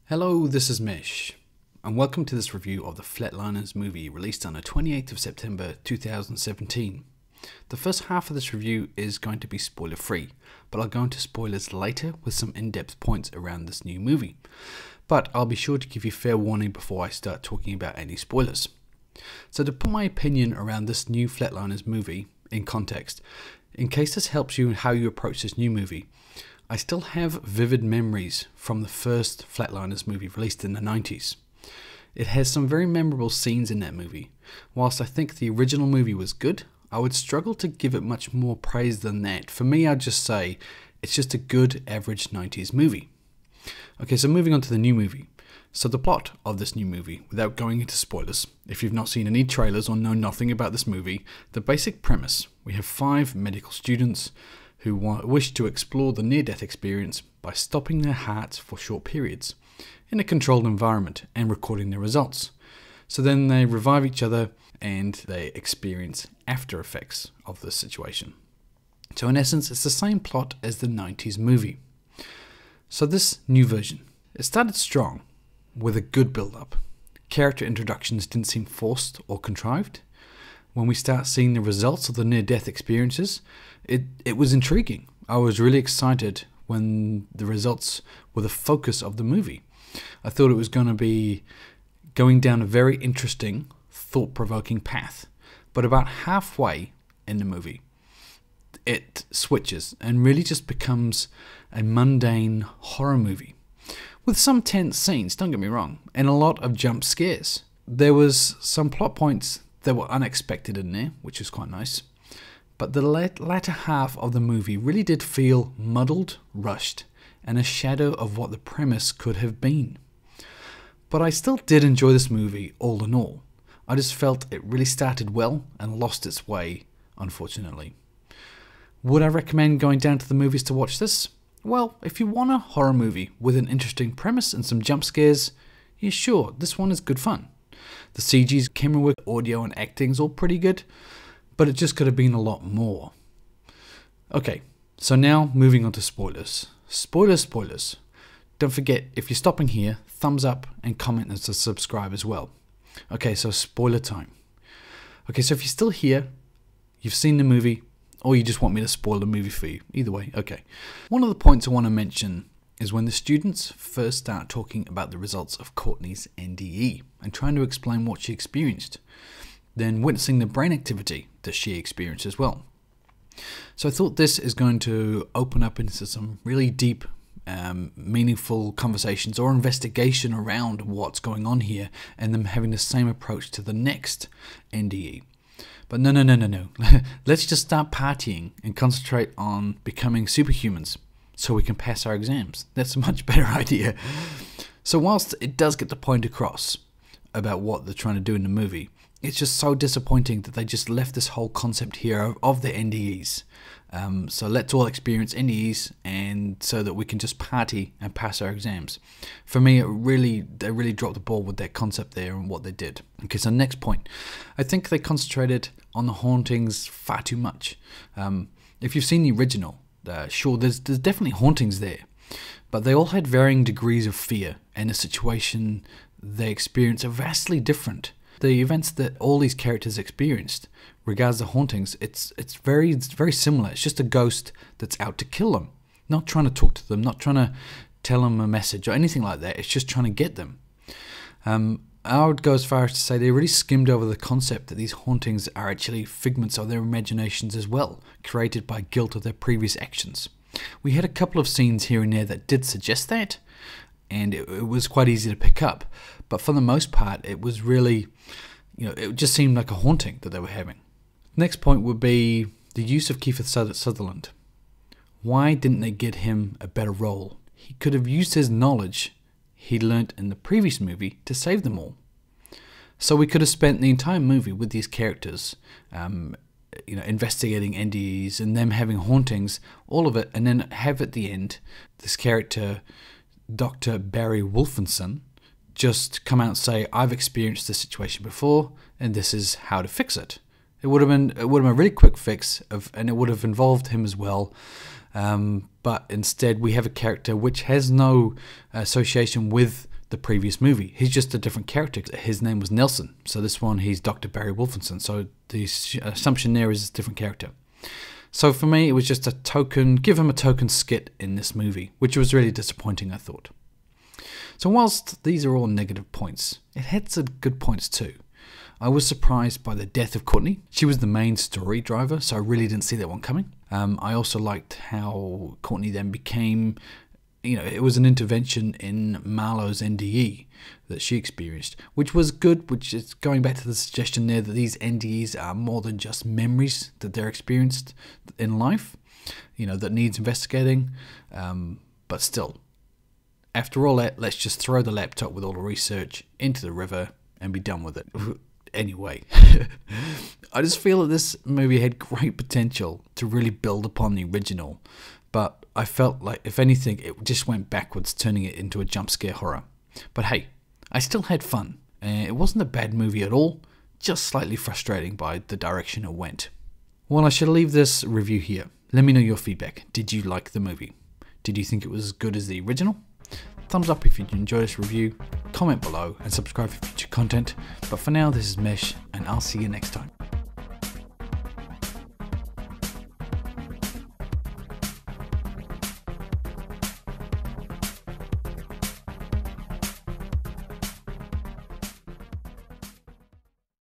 Hello, this is Mish, and welcome to this review of the Flatliners movie released on the 28th of September 2017. The first half of this review is going to be spoiler free, but I'll go into spoilers later with some in-depth points around this new movie. But I'll be sure to give you fair warning before I start talking about any spoilers. So to put my opinion around this new Flatliners movie in context, in case this helps you in how you approach this new movie, I still have vivid memories from the first Flatliners movie released in the 90s. It has some very memorable scenes in that movie. Whilst I think the original movie was good, I would struggle to give it much more praise than that. For me, I'd just say it's just a good average 90s movie. Okay, so moving on to the new movie. So the plot of this new movie, without going into spoilers, if you've not seen any trailers or know nothing about this movie, the basic premise: we have 5 medical students who wish to explore the near-death experience by stopping their hearts for short periods in a controlled environment and recording their results. So then they revive each other and they experience after effects of this situation. So in essence, it's the same plot as the 90s movie. So this new version, it started strong with a good build-up. Character introductions didn't seem forced or contrived. When we start seeing the results of the near-death experiences, it was intriguing. I was really excited when the results were the focus of the movie. I thought it was going to be going down a very interesting, thought-provoking path. But about halfway in the movie, it switches and really just becomes a mundane horror movie. With some tense scenes, don't get me wrong, and a lot of jump scares. There was some plot points that were unexpected in there, which was quite nice. But the latter half of the movie really did feel muddled, rushed, and a shadow of what the premise could have been. But I still did enjoy this movie all in all. I just felt it really started well and lost its way, unfortunately. Would I recommend going down to the movies to watch this? Well, if you want a horror movie with an interesting premise and some jump scares, yeah, sure, this one is good fun. The CG's, camera work, audio and acting's all pretty good, but it just could have been a lot more. Okay, so now moving on to spoilers. Spoilers. Don't forget, if you're stopping here, thumbs up and comment and subscribe as well. Okay, so spoiler time. Okay, so if you're still here, you've seen the movie, or you just want me to spoil the movie for you. Either way, okay. One of the points I want to mention is when the students first start talking about the results of Courtney's NDE and trying to explain what she experienced, then witnessing the brain activity that she experienced as well. So I thought this is going to open up into some really deep, meaningful conversations or investigation around what's going on here, and them having the same approach to the next NDE. But no. Let's just start partying and concentrate on becoming superhumans so we can pass our exams. That's a much better idea. So whilst it does get the point across about what they're trying to do in the movie, it's just so disappointing that they just left this whole concept here of the NDEs. So let's all experience NDEs, and so that we can just party and pass our exams. For me, they really dropped the ball with that concept there and what they did. Okay, so next point. I think they concentrated on the hauntings far too much. If you've seen the original, sure, there's definitely hauntings there, but they all had varying degrees of fear, and the situation they experienced are vastly different. The events that all these characters experienced, regards the hauntings, it's very similar. It's just a ghost that's out to kill them, not trying to talk to them, not trying to tell them a message or anything like that. It's just trying to get them. I would go as far as to say they really skimmed over the concept that these hauntings are actually figments of their imaginations as well, created by guilt of their previous actions. We had a couple of scenes here and there that did suggest that, and it was quite easy to pick up. But for the most part, it was really, it just seemed like a haunting that they were having. Next point would be the use of Kiefer Sutherland. Why didn't they get him a better role? He could have used his knowledge he learnt in the previous movie to save them all. So we could have spent the entire movie with these characters, investigating NDEs and them having hauntings, all of it, and then have at the end this character, Dr. Barry Wolfenson, just come out and say, I've experienced this situation before, and this is how to fix it. It would have been a really quick fix, and it would have involved him as well. But instead, we have a character which has no association with the previous movie. He's just a different character. His name was Nelson, so this one he's Dr. Barry Wolfenson, so the assumption there is a different character. So for me, it was just a token, give him a token skit in this movie, which was really disappointing, I thought. So whilst these are all negative points, it had some good points too. I was surprised by the death of Courtney. She was the main story driver, so I really didn't see that one coming. I also liked how Courtney then became, it was an intervention in Marlowe's NDE that she experienced, which was good, which is going back to the suggestion there that these NDEs are more than just memories that they're experienced in life, that needs investigating, but still. After all that, let's just throw the laptop with all the research into the river and be done with it. Anyway, I just feel that this movie had great potential to really build upon the original, but I felt like, if anything, it just went backwards, turning it into a jump scare horror. But hey, I still had fun. It wasn't a bad movie at all, just slightly frustrating by the direction it went. Well, I shall leave this review here. Let me know your feedback. Did you like the movie? Did you think it was as good as the original? Thumbs up if you enjoyed this review, comment below and subscribe for future content. But for now, this is Mesh and I'll see you next time.